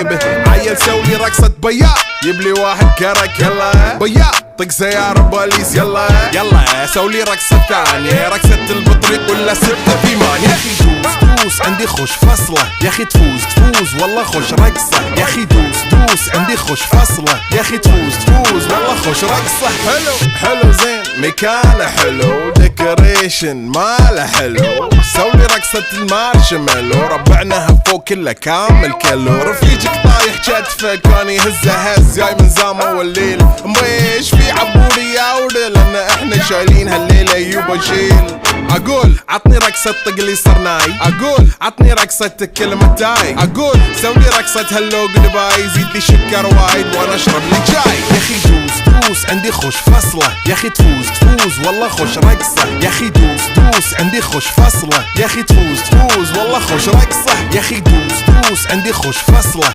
جيبه. عيل سوي رقصة بياع يبلي واحد كرك يلا بياع طق سيارة بوليس يلا يلا سولي رقصة ثانية رقصة البطريق ولا 6 8. يا اخي دوس عندي خوش فصلة يا اخي تفوز والله خوش رقصة يا اخي دوس عندي خوش فصلة يا اخي تفوز والله خوش رقصة. حلو زين مكانه حلو ديكوريشن ماله حلو سولي رقصة المارشميلو ربعناها فوق كله كامل كيلو. رفيجك طايح كتفك كان يهز جاي من زامه والليل مبيش في عبوري يا ولد لان احنا شايلين هالليلة يوبا شيل. اقول عطني رقصة طقلي صرناي اقول عطني رقصة كلمة تاي اقول سوي رقصة هلو جودباي زيد لي شكر وايد وانا اشرب لي جاي. يا اخي دوس عندي خوش فصلة يا اخي تفوز والله خوش رقصة يا اخي دوس عندي خوش فصلة يا اخي تفوز والله خوش رقصة يا اخي دوس عندي خوش فصلة.